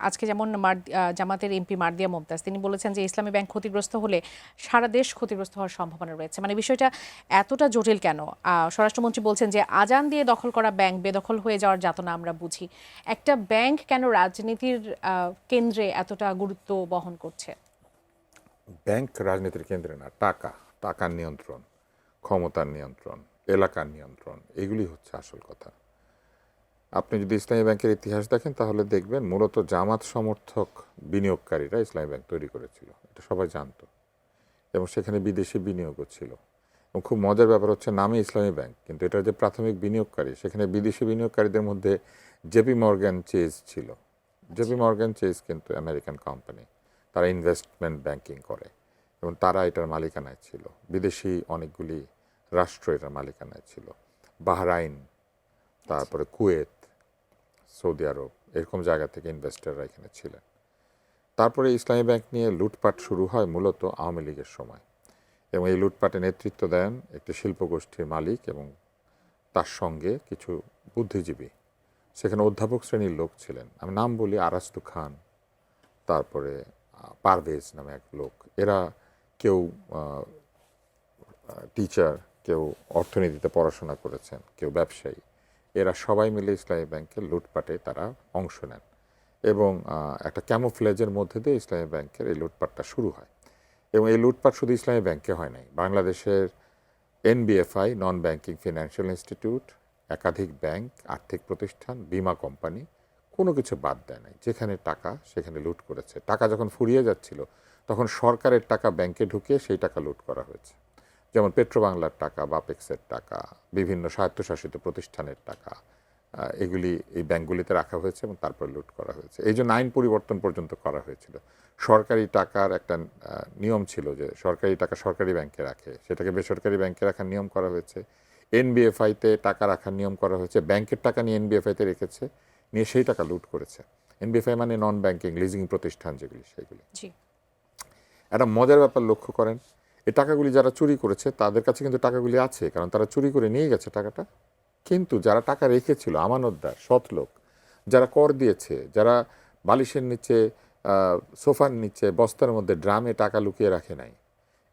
আজকে যেমন জামাতের এমপি মারদিয়া মোমতাজ তিনি বলেছেন যে ইসলামী ব্যাংক ক্ষতিগ্রস্ত হলে সারা দেশ ক্ষতিগ্রস্ত হওয়ার সম্ভাবনা রয়েছে। মানে বিষয়টা এতটা জটিল কেন? স্বরাষ্ট্রমন্ত্রী বলছেন যে আজান দিয়ে দখল করা ব্যাংক বেদখল হয়ে যাওয়ার যাতনা আমরা বুঝি। একটা ব্যাংক কেন রাজনীতির কেন্দ্রে এতটা গুরুত্ব বহন করছে? ব্যাংক রাজনীতির কেন্দ্রে না, টাকার নিয়ন্ত্রণ, ক্ষমতার নিয়ন্ত্রণ, এলাকার নিয়ন্ত্রণ, এগুলি হচ্ছে আসল কথা। আপনি যদি ইসলামী ব্যাংকের ইতিহাস দেখেন তাহলে দেখবেন মূলত জামাত সমর্থক বিনিয়োগকারীরা ইসলামী ব্যাংক তৈরি করেছিল, এটা সবাই জানতো, এবং সেখানে বিদেশি বিনিয়োগও ছিল। এবং খুব মজার ব্যাপার হচ্ছে নামে ইসলামী ব্যাংক, কিন্তু এটার যে প্রাথমিক বিনিয়োগকারী সেখানে বিদেশি বিনিয়োগকারীদের মধ্যে জেপি মর্গ্যান চেজ ছিল। জেপি মর্গ্যান চেজ কিন্তু আমেরিকান কোম্পানি, তারা ইনভেস্টমেন্ট ব্যাংকিং করে এবং তারা এটার মালিকানায় ছিল। বিদেশি অনেকগুলি রাষ্ট্র এটার মালিকানায় ছিল, বাহরাইন, তারপরে কুয়েত, সৌদি আরব, এরকম জায়গা থেকে ইনভেস্টররা এখানে ছিলেন। তারপরে ইসলামী ব্যাংক নিয়ে লুটপাট শুরু হয় মূলত আওয়ামী লীগের সময়, এবং এই লুটপাটে নেতৃত্ব দেন একটি শিল্পগোষ্ঠীর মালিক এবং তার সঙ্গে কিছু বুদ্ধিজীবী। সেখানে অধ্যাপক শ্রেণীর লোক ছিলেন, আমি নাম বলি আরাস্তু খান, তারপরে পারভেজ নামে এক লোক। এরা কেউ টিচার, কেউ অর্থনীতিতে পড়াশোনা করেছেন, কেউ ব্যবসায়ী। এরা সবাই মিলে ইসলামী ব্যাংকের লুটপাটে তারা অংশ নেন এবং একটা ক্যামোফ্লেজের মধ্যে দিয়ে ইসলামী ব্যাংকের এই লুটপাটটা শুরু হয়। এবং এই লুটপাট শুধু ইসলামী ব্যাংকে হয় নাই, বাংলাদেশের NBFI, non banking financial institute, একাধিক ব্যাংক, আর্থিক প্রতিষ্ঠান, বীমা কোম্পানি, কোনো কিছু বাদ দেয় নাই। যেখানে টাকা সেখানে লুট করেছে। টাকা যখন ফুরিয়ে যাচ্ছিল তখন সরকারের টাকা ব্যাংকে ঢুকিয়ে সেই টাকা লুট করা হয়েছে। যেমন পেট্রোবাংলার টাকা, বাপেক্সের টাকা, বিভিন্ন স্বায়ত্তশাসিত প্রতিষ্ঠানের টাকা, এগুলি এই ব্যাংকগুলিতে রাখা হয়েছে এবং তারপর লুট করা হয়েছে। এই জন্য আইন পরিবর্তন পর্যন্ত করা হয়েছিল। সরকারি টাকার একটা নিয়ম ছিল যে সরকারি টাকা সরকারি ব্যাংকে রাখে, সেটাকে বেসরকারি ব্যাংকে রাখার নিয়ম করা হয়েছে। এনবিএফআইতে টাকা রাখার নিয়ম করা হয়েছে, ব্যাংকের টাকা নিয়ে এনবিএফআইতে রেখেছে, নিয়ে সেই টাকা লুট করেছে। এনবিএফআই মানে নন ব্যাংকিং লিজিং প্রতিষ্ঠান যেগুলি, সেগুলি। একটা মজার ব্যাপার লক্ষ্য করেন, এই টাকাগুলি যারা চুরি করেছে তাদের কাছে কিন্তু টাকাগুলি আছে, কারণ তারা চুরি করে নিয়ে গেছে টাকাটা। কিন্তু যারা টাকা রেখেছিল, আমানতদার, সৎ লোক, যারা কর দিয়েছে, যারা বালিশের নিচে, সোফার নিচে, বস্তার মধ্যে, ড্রামে টাকা লুকিয়ে রাখে নাই,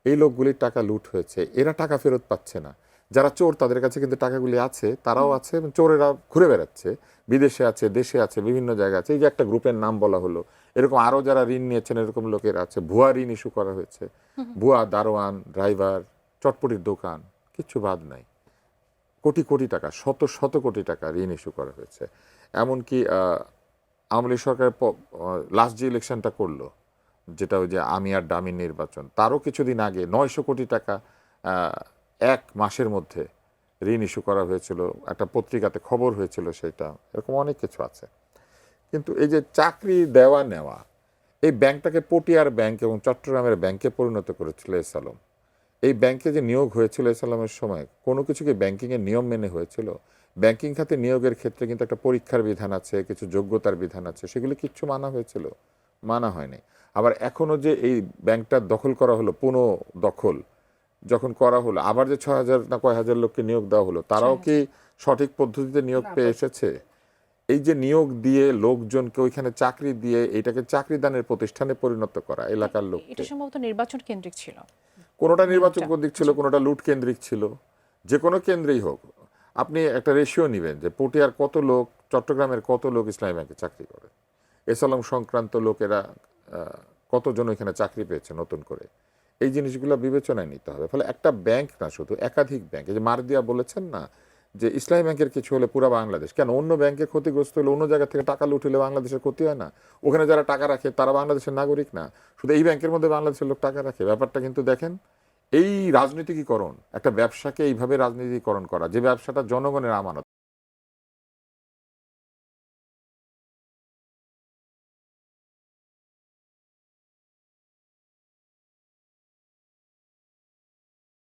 এই লোকগুলির টাকা লুট হয়েছে। এরা টাকা ফেরত পাচ্ছে না। যারা চোর তাদের কাছে কিন্তু টাকাগুলি আছে, তারাও আছে, এবং চোরেরা ঘুরে বেড়াচ্ছে, বিদেশে আছে, দেশে আছে, বিভিন্ন জায়গায় আছে। এই যে একটা গ্রুপের নাম বলা হলো, এরকম আরও যারা ঋণ নিয়েছেন এরকম লোকের আছে। ভুয়া ঋণ ইস্যু করা হয়েছে, ভুয়া দারোয়ান, ড্রাইভার, চটপটির দোকান, কিচ্ছু বাদ নাই। কোটি কোটি টাকা, শত শত কোটি টাকা ঋণ ইস্যু করা হয়েছে। এমনকি আওয়ামী লীগ সরকার লাস্ট যে ইলেকশনটা করলো, যেটা ওই যে আমি আর ডামির নির্বাচন, তারও কিছুদিন আগে 900 কোটি টাকা এক মাসের মধ্যে ঋণ ইস্যু করা হয়েছিল, একটা পত্রিকাতে খবর হয়েছিল সেটা। এরকম অনেক কিছু আছে। কিন্তু এই যে চাকরি দেওয়া নেওয়া, এই ব্যাংকটাকে পটিয়ার ব্যাংক এবং চট্টগ্রামের ব্যাংকে পরিণত করেছিল এস আলম। এই ব্যাংকে যে নিয়োগ হয়েছিল এস আলমের সময়, কোনো কিছু কি ব্যাংকিংয়ের নিয়ম মেনে হয়েছিল? ব্যাংকিং খাতে নিয়োগের ক্ষেত্রে কিন্তু একটা পরীক্ষার বিধান আছে, কিছু যোগ্যতার বিধান আছে, সেগুলি কিচ্ছু মানা হয়েছিল? মানা হয়নি। আবার এখনও যে এই ব্যাংকটা দখল করা হলো, পুনঃ দখল যখন করা হলো, আবার যে 6,000 না কয় হাজার লোককে নিয়োগ দেওয়া হলো, তারাও কি সঠিক পদ্ধতিতে নিয়োগ পেয়ে এসেছে? এই যে নিয়োগ দিয়ে লোকজনকে ওইখানে চাকরি দিয়ে এটাকে চাকরিদানের প্রতিষ্ঠানে পরিণত করা, এলাকার লোক, এটা সম্ভবত নির্বাচন কেন্দ্রিক ছিল। কোনোটা নির্বাচন কেন্দ্রিক ছিল, কোনোটা লুট কেন্দ্রিক ছিল। যে কোনো কেন্দ্রেই হোক, আপনি একটা রেশিও নেবেন যে পটিয়ার কত লোক, চট্টগ্রামের কত লোক ইসলামী ব্যাংকে চাকরি করে, এস আলম সংক্রান্ত লোকেরা কতজন এখানে চাকরি পেয়েছে নতুন করে, এই জিনিসগুলো বিবেচনায় নিতে হবে। ফলে একটা ব্যাংক না, শুধু একাধিক ব্যাংক। এই যে মারদিয়া বলেছেন না যে ইসলামী ব্যাংকের কিছু হলে পুরো বাংলাদেশ, কেন অন্য ব্যাংকে ক্ষতিগ্রস্ত হলে, অন্য জায়গা থেকে টাকা লুট হলে বাংলাদেশের ক্ষতি হয় না? ওখানে যারা টাকা রাখে তারা বাংলাদেশের নাগরিক না, শুধু এই ব্যাংকের মধ্যে বাংলাদেশের লোক টাকা রাখে। ব্যাপারটা কিন্তু দেখেন, এই রাজনীতিকীকরণ, একটা ব্যবসাকে এইভাবে রাজনীতিকরণ করা, যে ব্যবসাটা জনগণের আমানত,